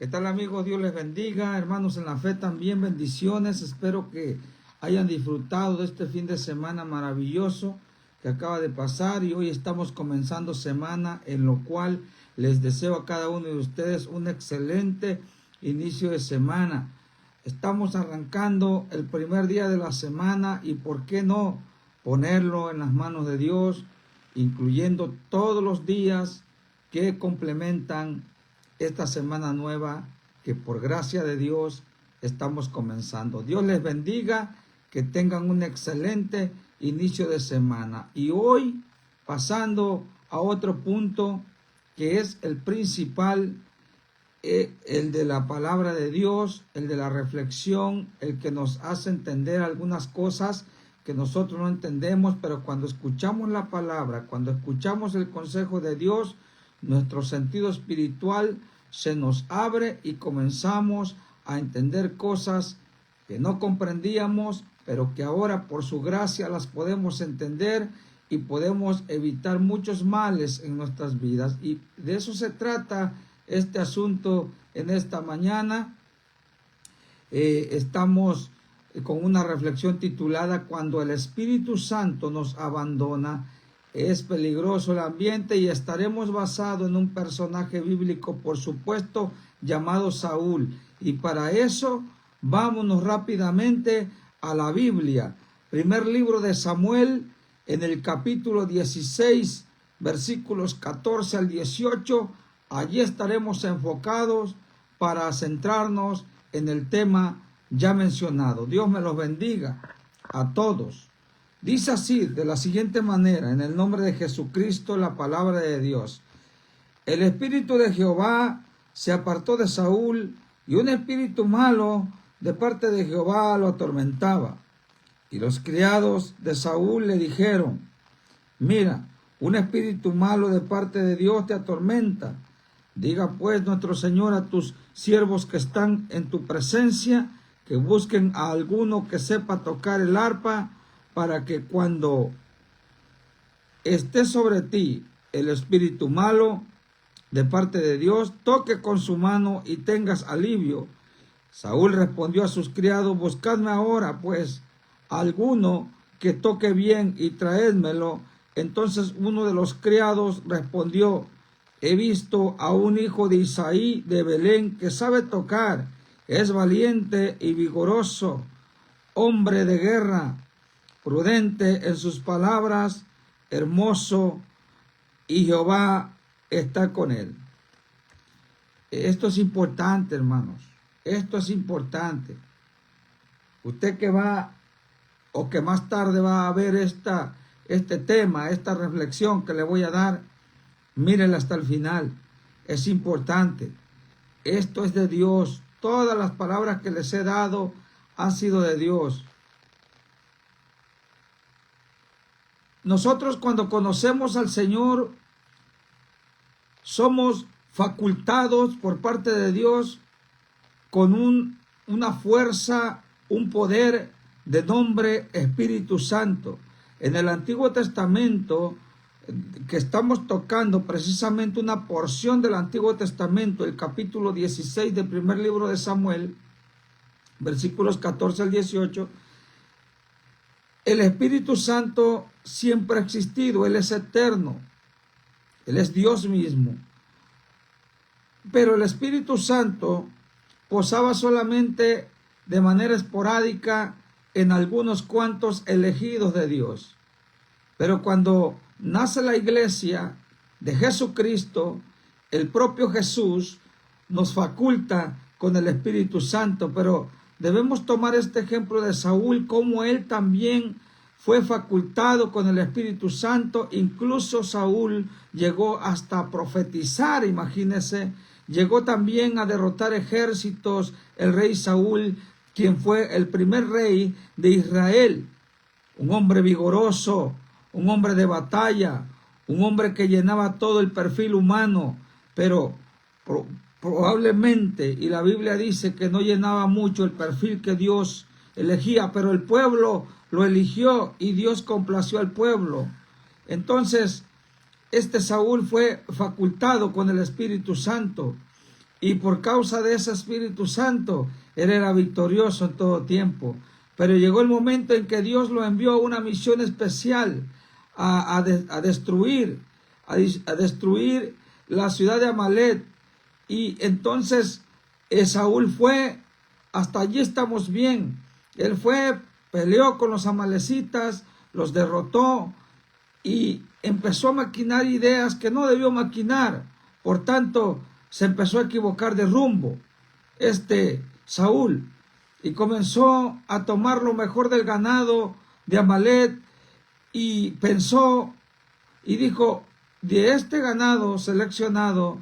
¿Qué tal, amigos? Dios les bendiga. Hermanos en la fe también, bendiciones. Espero que hayan disfrutado de este fin de semana maravilloso que acaba de pasar, y hoy estamos comenzando semana, en lo cual les deseo a cada uno de ustedes un excelente inicio de semana. Estamos arrancando el primer día de la semana, y por qué no ponerlo en las manos de Dios, incluyendo todos los días que complementan esta semana nueva que por gracia de Dios estamos comenzando. Dios les bendiga, que tengan un excelente inicio de semana. Y hoy, pasando a otro punto que es el principal, el de la palabra de Dios, el de la reflexión, el que nos hace entender algunas cosas que nosotros no entendemos, pero cuando escuchamos la palabra, cuando escuchamos el consejo de Dios, nuestro sentido espiritual se nos abre y comenzamos a entender cosas que no comprendíamos, pero que ahora por su gracia las podemos entender y podemos evitar muchos males en nuestras vidas. Y de eso se trata este asunto en esta mañana. Estamos con una reflexión titulada "Cuando el Espíritu Santo nos abandona, es peligroso el ambiente", y estaremos basados en un personaje bíblico, por supuesto, llamado Saúl. Y para eso, vámonos rápidamente a la Biblia. Primer libro de Samuel, en el capítulo 16, versículos 14 al 18. Allí estaremos enfocados para centrarnos en el tema ya mencionado. Dios me los bendiga a todos. Dice así, de la siguiente manera, en el nombre de Jesucristo, la palabra de Dios. El espíritu de Jehová se apartó de Saúl, y un espíritu malo de parte de Jehová lo atormentaba. Y los criados de Saúl le dijeron: mira, un espíritu malo de parte de Dios te atormenta. Diga pues nuestro Señor a tus siervos que están en tu presencia, que busquen a alguno que sepa tocar el arpa, para que cuando esté sobre ti el espíritu malo de parte de Dios, toque con su mano y tengas alivio. Saúl respondió a sus criados: buscadme ahora pues alguno que toque bien y traédmelo. Entonces uno de los criados respondió: he visto a un hijo de Isaí de Belén que sabe tocar, es valiente y vigoroso, hombre de guerra, prudente en sus palabras, hermoso, y Jehová está con él. Esto es importante, hermanos. Esto es importante. Usted que va, o que más tarde va a ver este tema, esta reflexión que le voy a dar, mírela hasta el final. Es importante. Esto es de Dios. Todas las palabras que les he dado han sido de Dios. Nosotros, cuando conocemos al Señor, somos facultados por parte de Dios con una fuerza, un poder de nombre Espíritu Santo. En el Antiguo Testamento, que estamos tocando precisamente una porción del Antiguo Testamento, el capítulo 16 del primer libro de Samuel, versículos 14 al 18, el Espíritu Santo siempre ha existido. Él es eterno, Él es Dios mismo. Pero el Espíritu Santo posaba solamente de manera esporádica en algunos cuantos elegidos de Dios. Pero cuando nace la iglesia de Jesucristo, el propio Jesús nos faculta con el Espíritu Santo. Pero debemos tomar este ejemplo de Saúl, como él también fue facultado con el Espíritu Santo. Incluso Saúl llegó hasta profetizar, imagínense. Llegó también a derrotar ejércitos, el rey Saúl, quien fue el primer rey de Israel. Un hombre vigoroso, un hombre de batalla, un hombre que llenaba todo el perfil humano, pero probablemente, y la Biblia dice que no llenaba mucho el perfil que Dios elegía, pero el pueblo lo eligió y Dios complació al pueblo. Entonces, este Saúl fue facultado con el Espíritu Santo, y por causa de ese Espíritu Santo, él era victorioso en todo tiempo. Pero llegó el momento en que Dios lo envió a una misión especial a destruir la ciudad de Amalek. Y entonces Saúl fue, hasta allí estamos bien. Él fue, peleó con los amalecitas, los derrotó y empezó a maquinar ideas que no debió maquinar. Por tanto, se empezó a equivocar de rumbo Saúl, y comenzó a tomar lo mejor del ganado de Amalek y pensó y dijo: de este ganado seleccionado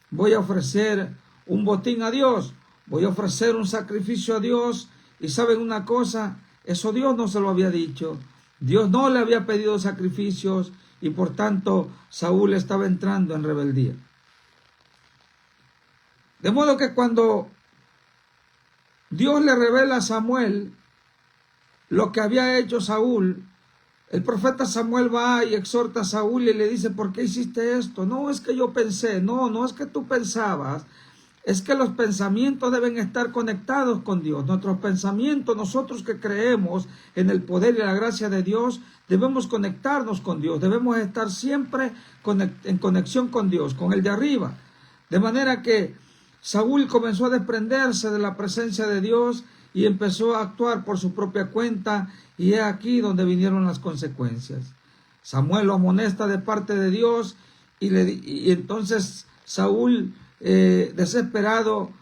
voy a ofrecer un botín a Dios, voy a ofrecer un sacrificio a Dios. Y saben una cosa, eso Dios no se lo había dicho, Dios no le había pedido sacrificios, y por tanto Saúl estaba entrando en rebeldía. De modo que cuando Dios le revela a Samuel lo que había hecho Saúl, el profeta Samuel va y exhorta a Saúl y le dice: ¿por qué hiciste esto? No es que yo pensé, no es que tú pensabas, es que los pensamientos deben estar conectados con Dios. Nuestros pensamientos, nosotros que creemos en el poder y la gracia de Dios, debemos conectarnos con Dios, debemos estar siempre en conexión con Dios, con el de arriba. De manera que Saúl comenzó a desprenderse de la presencia de Dios y empezó a actuar por su propia cuenta, y es aquí donde vinieron las consecuencias. Samuel lo amonesta de parte de Dios y entonces Saúl, desesperado,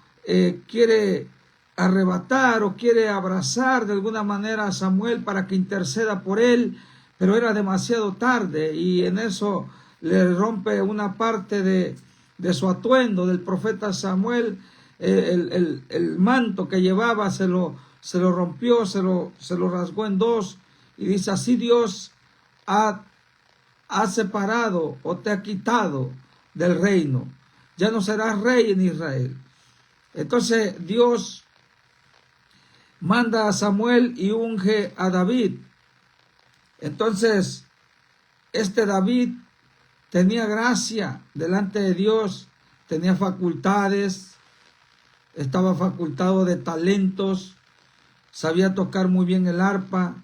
quiere arrebatar o quiere abrazar de alguna manera a Samuel para que interceda por él, pero era demasiado tarde, y en eso le rompe una parte de su atuendo del profeta Samuel. El manto que llevaba se lo rompió, se lo rasgó en dos, y dice: así Dios ha separado o te ha quitado del reino, ya no serás rey en Israel. Entonces Dios manda a Samuel y unge a David. Entonces David tenía gracia delante de Dios, tenía facultades, estaba facultado de talentos, sabía tocar muy bien el arpa.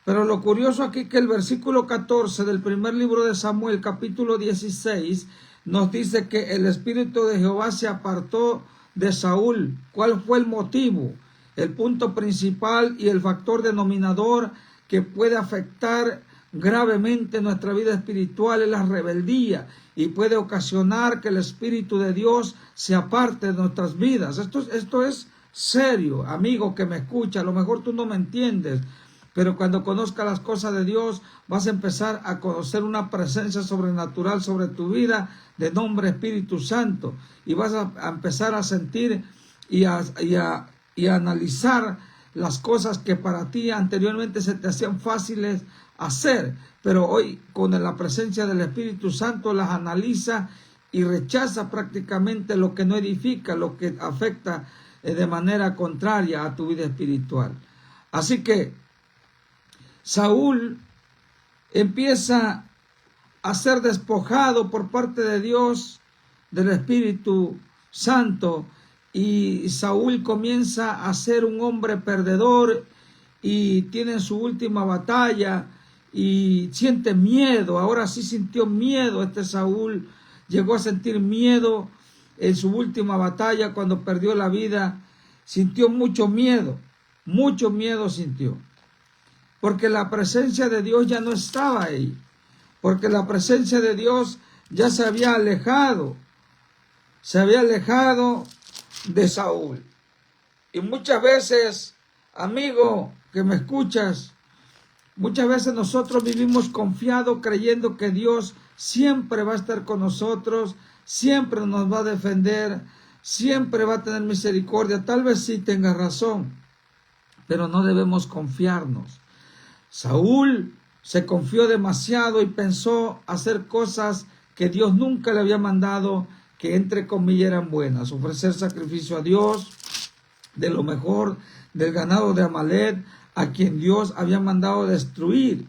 Pero lo curioso aquí es que el versículo 14 del primer libro de Samuel, capítulo 16, nos dice que el Espíritu de Jehová se apartó de Saúl. ¿Cuál fue el motivo? El punto principal y el factor denominador que puede afectar gravemente nuestra vida espiritual es la rebeldía, y puede ocasionar que el Espíritu de Dios se aparte de nuestras vidas. Esto es serio, amigo que me escucha. A lo mejor tú no me entiendes, pero cuando conozcas las cosas de Dios vas a empezar a conocer una presencia sobrenatural sobre tu vida de nombre Espíritu Santo, y vas a empezar a sentir y a analizar las cosas que para ti anteriormente se te hacían fáciles hacer, pero hoy con la presencia del Espíritu Santo las analiza y rechaza prácticamente lo que no edifica, lo que afecta de manera contraria a tu vida espiritual. Así que Saúl empieza a ser despojado por parte de Dios del Espíritu Santo, y Saúl comienza a ser un hombre perdedor y tiene su última batalla y siente miedo. Ahora sí sintió miedo. Saúl llegó a sentir miedo en su última batalla cuando perdió la vida. Sintió mucho miedo sintió, porque la presencia de Dios ya no estaba ahí, porque la presencia de Dios ya se había alejado de Saúl. Y muchas veces, amigo que me escuchas, muchas veces nosotros vivimos confiados, creyendo que Dios siempre va a estar con nosotros, siempre nos va a defender, siempre va a tener misericordia. Tal vez sí tenga razón, pero no debemos confiarnos. Saúl se confió demasiado y pensó hacer cosas que Dios nunca le había mandado, que entre comillas eran buenas: ofrecer sacrificio a Dios de lo mejor del ganado de Amalek, a quien Dios había mandado destruir,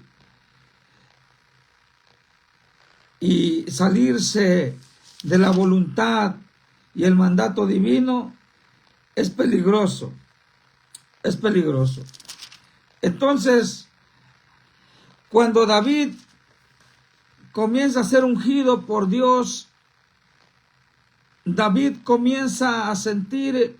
y salirse de la voluntad y el mandato divino es peligroso. Es peligroso. Entonces, cuando David comienza a ser ungido por Dios, David comienza a sentir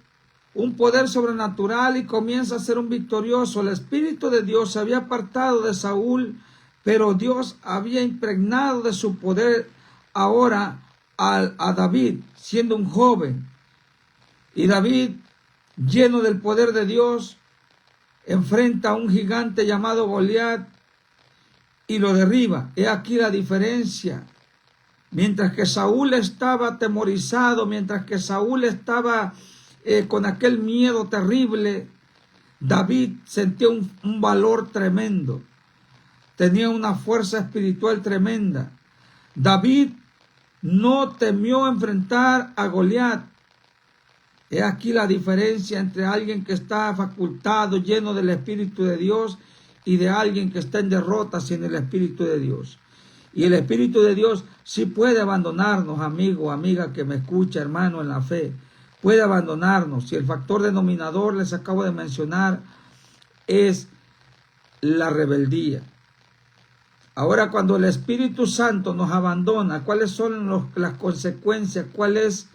un poder sobrenatural y comienza a ser un victorioso. El Espíritu de Dios se había apartado de Saúl, pero Dios había impregnado de su poder ahora a David, siendo un joven. Y David, lleno del poder de Dios, enfrenta a un gigante llamado Goliat y lo derriba. He aquí la diferencia. Mientras que Saúl estaba atemorizado, mientras que Saúl estaba con aquel miedo terrible, David sentía un valor tremendo. Tenía una fuerza espiritual tremenda. David no temió enfrentar a Goliat. He aquí la diferencia entre alguien que está facultado, lleno del Espíritu de Dios, y de alguien que está en derrota sin el Espíritu de Dios. Y el Espíritu de Dios sí puede abandonarnos, amigo, amiga que me escucha, hermano en la fe. Puede abandonarnos. Si el factor denominador, les acabo de mencionar, es la rebeldía. Ahora, cuando el Espíritu Santo nos abandona, ¿cuáles son las consecuencias? ¿Cuál es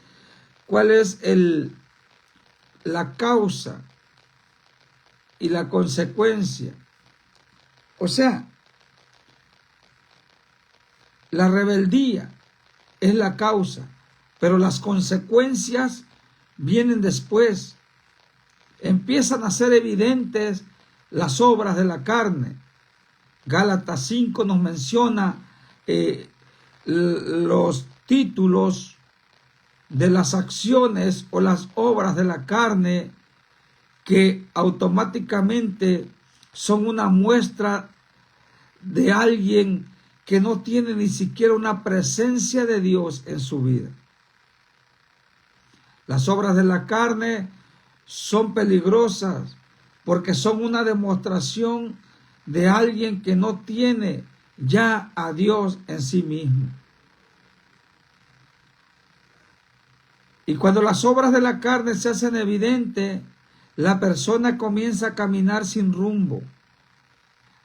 la causa y la consecuencia? O sea, la rebeldía es la causa, pero las consecuencias vienen después. Empiezan a ser evidentes las obras de la carne. Gálatas 5 nos menciona los títulos de las acciones o las obras de la carne que automáticamente son una muestra de alguien que no tiene ni siquiera una presencia de Dios en su vida. Las obras de la carne son peligrosas porque son una demostración de alguien que no tiene ya a Dios en sí mismo. Y cuando las obras de la carne se hacen evidentes, la persona comienza a caminar sin rumbo.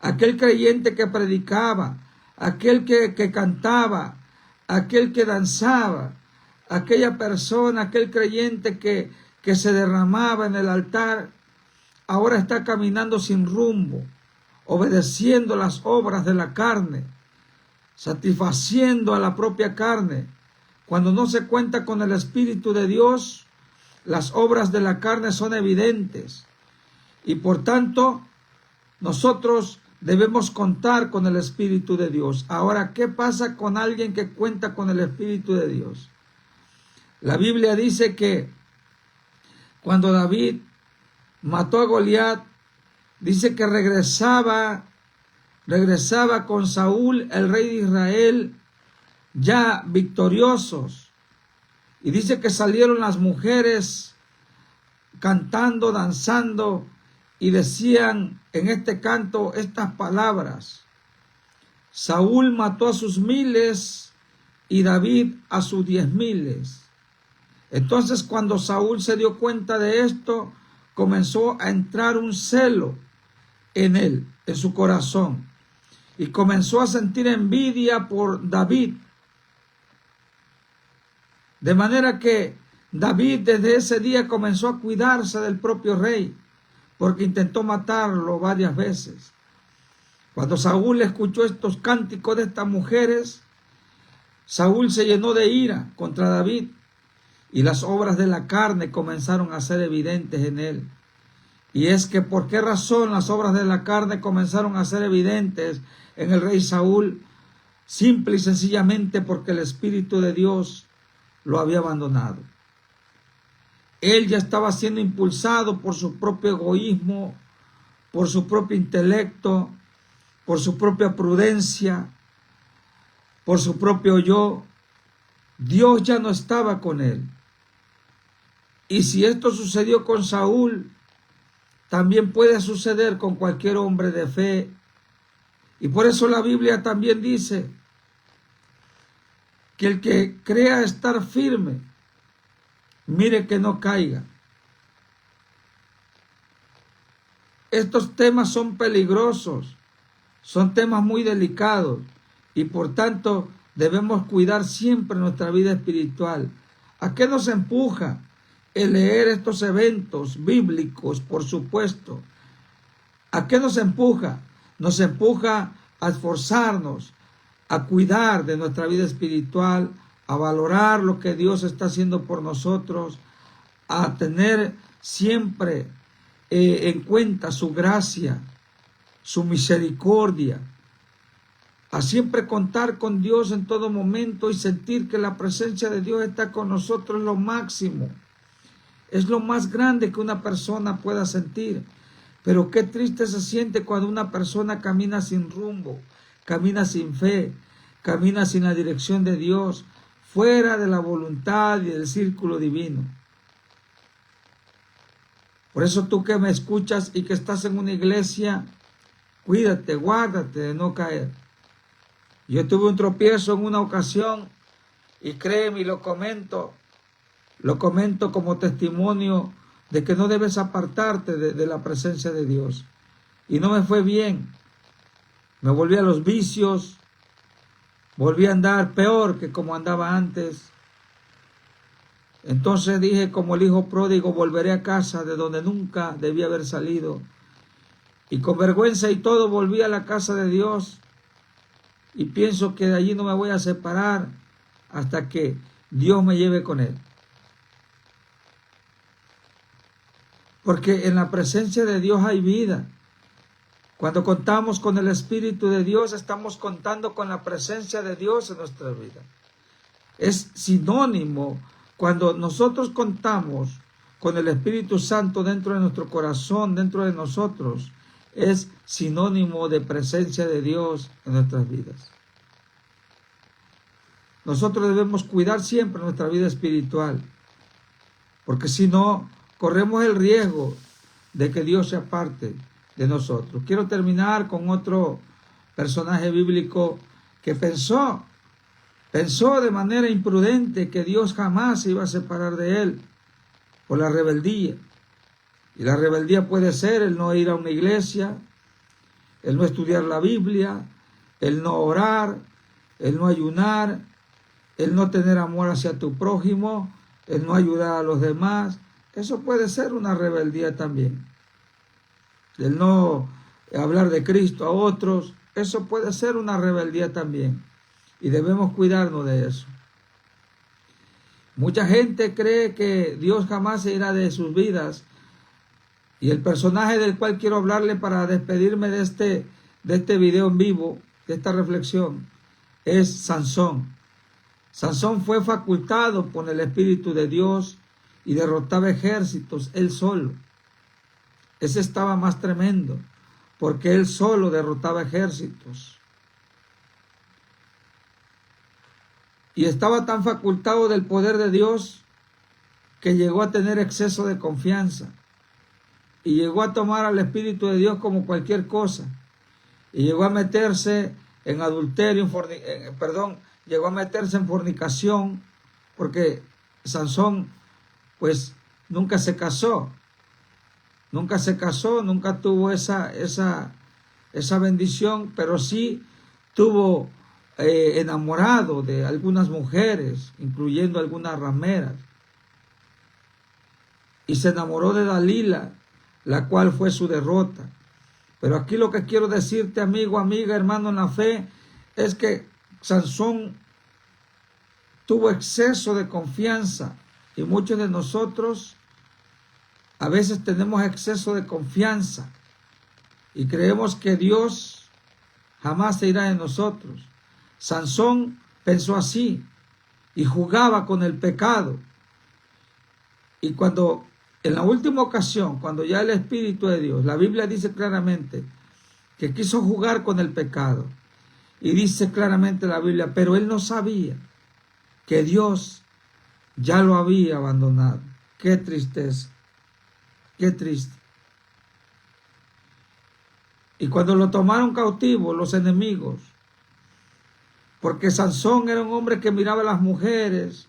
Aquel creyente que predicaba, aquel que cantaba, aquel que danzaba, aquella persona, aquel creyente que se derramaba en el altar, ahora está caminando sin rumbo, obedeciendo las obras de la carne, satisfaciendo a la propia carne. Cuando no se cuenta con el Espíritu de Dios, las obras de la carne son evidentes. Y por tanto, nosotros debemos contar con el Espíritu de Dios. Ahora, ¿qué pasa con alguien que cuenta con el Espíritu de Dios? La Biblia dice que cuando David mató a Goliat, dice que regresaba con Saúl, el rey de Israel, ya victoriosos. Y dice que salieron las mujeres cantando, danzando, y decían en este canto estas palabras: Saúl mató a sus 1000 y David a sus 10,000. Entonces, cuando Saúl se dio cuenta de esto, comenzó a entrar un celo en él, en su corazón, y comenzó a sentir envidia por David. De manera que David desde ese día comenzó a cuidarse del propio rey, porque intentó matarlo varias veces. Cuando Saúl escuchó estos cánticos de estas mujeres, Saúl se llenó de ira contra David, y las obras de la carne comenzaron a ser evidentes en él. Y es que, ¿por qué razón las obras de la carne comenzaron a ser evidentes en el rey Saúl? Simple y sencillamente porque el Espíritu de Dios lo había abandonado. Él ya estaba siendo impulsado por su propio egoísmo, por su propio intelecto, por su propia prudencia, por su propio yo. Dios ya no estaba con él. Y si esto sucedió con Saúl, también puede suceder con cualquier hombre de fe. Y por eso la Biblia también dice que el que crea estar firme, mire que no caiga. Estos temas son peligrosos, son temas muy delicados y por tanto debemos cuidar siempre nuestra vida espiritual. ¿A qué nos empuja el leer estos eventos bíblicos, por supuesto? ¿A qué nos empuja? Nos empuja a esforzarnos, a cuidar de nuestra vida espiritual, a valorar lo que Dios está haciendo por nosotros, a tener siempre en cuenta su gracia, su misericordia, a siempre contar con Dios en todo momento y sentir que la presencia de Dios está con nosotros es lo máximo. Es lo más grande que una persona pueda sentir. Pero qué triste se siente cuando una persona camina sin rumbo, camina sin fe, camina sin la dirección de Dios, fuera de la voluntad y del círculo divino. Por eso tú que me escuchas y que estás en una iglesia, cuídate, guárdate de no caer. Yo tuve un tropiezo en una ocasión y créeme y lo comento como testimonio de que no debes apartarte de la presencia de Dios. Y no me fue bien. Me volví a los vicios, volví a andar peor que como andaba antes. Entonces dije, como el hijo pródigo, volveré a casa de donde nunca debía haber salido. Y con vergüenza y todo volví a la casa de Dios. Y pienso que de allí no me voy a separar hasta que Dios me lleve con Él. Porque en la presencia de Dios hay vida. Cuando contamos con el Espíritu de Dios, estamos contando con la presencia de Dios en nuestra vida. Es sinónimo. Cuando nosotros contamos con el Espíritu Santo dentro de nuestro corazón, dentro de nosotros, es sinónimo de presencia de Dios en nuestras vidas. Nosotros debemos cuidar siempre nuestra vida espiritual, porque si no, corremos el riesgo de que Dios se aparte de nosotros. Quiero terminar con otro personaje bíblico que pensó de manera imprudente que Dios jamás se iba a separar de él por la rebeldía. Y la rebeldía puede ser el no ir a una iglesia, el no estudiar la Biblia, el no orar, el no ayunar, el no tener amor hacia tu prójimo, el no ayudar a los demás. Eso puede ser una rebeldía también. El no hablar de Cristo a otros, eso puede ser una rebeldía también. Y debemos cuidarnos de eso. Mucha gente cree que Dios jamás se irá de sus vidas. Y el personaje del cual quiero hablarle para despedirme de este video en vivo, de esta reflexión, es Sansón. Sansón fue facultado por el Espíritu de Dios y derrotaba ejércitos él solo. Ese estaba más tremendo, porque él solo derrotaba ejércitos. Y estaba tan facultado del poder de Dios que llegó a tener exceso de confianza. Y llegó a tomar al Espíritu de Dios como cualquier cosa. Y llegó a meterse en adulterio, llegó a meterse en fornicación, porque Sansón, pues, nunca se casó. Nunca se casó, nunca tuvo esa bendición, pero sí tuvo enamorado de algunas mujeres, incluyendo algunas rameras. Y se enamoró de Dalila, la cual fue su derrota. Pero aquí lo que quiero decirte, amigo, amiga, hermano en la fe, es que Sansón tuvo exceso de confianza. Y muchos de nosotros a veces tenemos exceso de confianza y creemos que Dios jamás se irá de nosotros. Sansón pensó así y jugaba con el pecado. Y cuando, en la última ocasión, cuando ya el Espíritu de Dios, la Biblia dice claramente que quiso jugar con el pecado. Y dice claramente la Biblia, pero él no sabía que Dios ya lo había abandonado. Qué tristeza, qué triste. Y cuando lo tomaron cautivo los enemigos, porque Sansón era un hombre que miraba a las mujeres,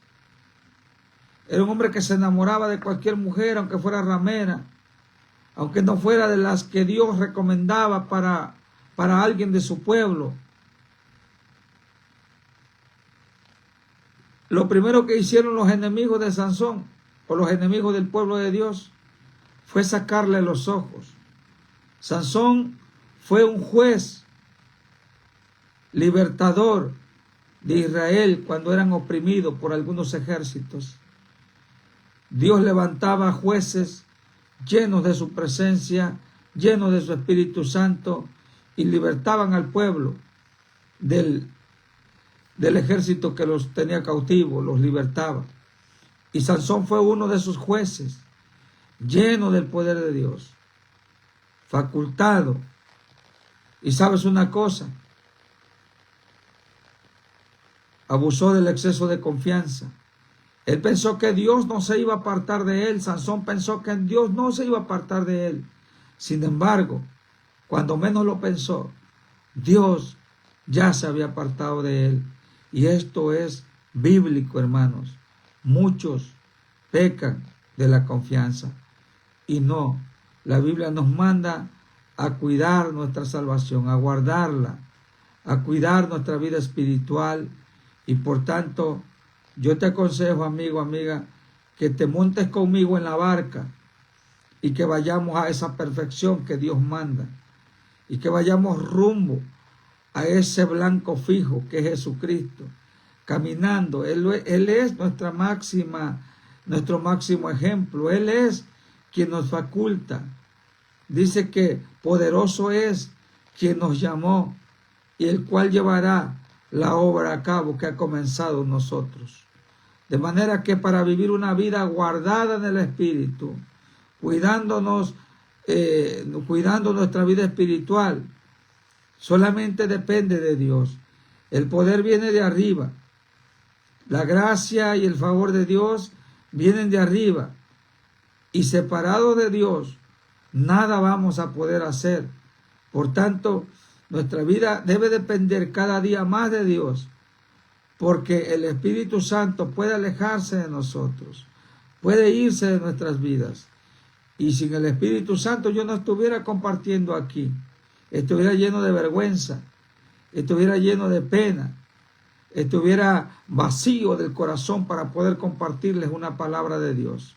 Era un hombre que se enamoraba de cualquier mujer, aunque fuera ramera, aunque no fuera de las que Dios recomendaba para alguien de su pueblo. Lo primero que hicieron los enemigos de Sansón, o los enemigos del pueblo de Dios, fue sacarle los ojos. Sansón fue un juez libertador de Israel cuando eran oprimidos por algunos ejércitos. Dios levantaba jueces llenos de su presencia, llenos de su Espíritu Santo, y libertaban al pueblo del ejército que los tenía cautivos, los libertaba. Y Sansón fue uno de esos jueces, lleno del poder de Dios, facultado. Y sabes una cosa, abusó del exceso de confianza. Él pensó que Dios no se iba a apartar de él. Sansón pensó que Dios no se iba a apartar de él. Sin embargo, cuando menos lo pensó, Dios ya se había apartado de él. Y esto es bíblico, hermanos. Muchos pecan de la confianza. Y no, la Biblia nos manda a cuidar nuestra salvación, a guardarla, a cuidar nuestra vida espiritual. Y por tanto, yo te aconsejo, amigo, amiga, que te montes conmigo en la barca y que vayamos a esa perfección que Dios manda y que vayamos rumbo a ese blanco fijo que es Jesucristo, caminando. Él es nuestro máximo ejemplo. Él es quien nos faculta. Dice que poderoso es quien nos llamó y el cual llevará la obra a cabo que ha comenzado en nosotros. De manera que para vivir una vida guardada en el Espíritu, cuidando nuestra vida espiritual, solamente depende de Dios. El poder viene de arriba. La gracia y el favor de Dios vienen de arriba. Y separados de Dios, nada vamos a poder hacer. Por tanto, nuestra vida debe depender cada día más de Dios, porque el Espíritu Santo puede alejarse de nosotros, puede irse de nuestras vidas. Y sin el Espíritu Santo yo no estuviera compartiendo aquí, estuviera lleno de vergüenza, estuviera lleno de pena, estuviera vacío del corazón para poder compartirles una palabra de Dios.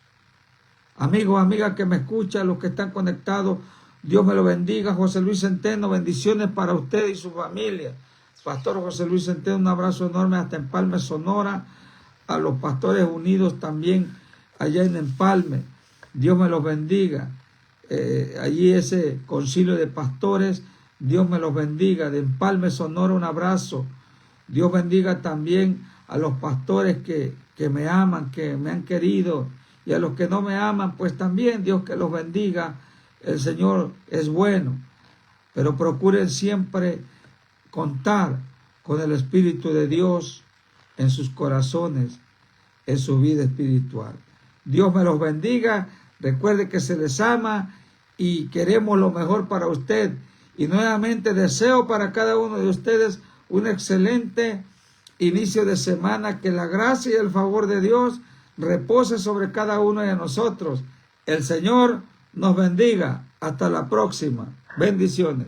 Amigos, amigas que me escuchan, los que están conectados, Dios me lo bendiga. José Luis Centeno, bendiciones para usted y su familia. Pastor José Luis Centeno, un abrazo enorme hasta Empalme, Sonora. A los pastores unidos también allá en Empalme. Dios me los bendiga. Allí ese concilio de pastores, Dios me los bendiga. De Empalme, Sonora, un abrazo. Dios bendiga también a los pastores que me aman, que me han querido. Y a los que no me aman, pues también Dios que los bendiga. El Señor es bueno. Pero procuren siempre contar con el Espíritu de Dios en sus corazones, en su vida espiritual. Dios me los bendiga. Recuerde que se les ama y queremos lo mejor para usted. Y nuevamente deseo para cada uno de ustedes un excelente inicio de semana. Que la gracia y el favor de Dios repose sobre cada uno de nosotros. El Señor nos bendiga. Hasta la próxima. Bendiciones.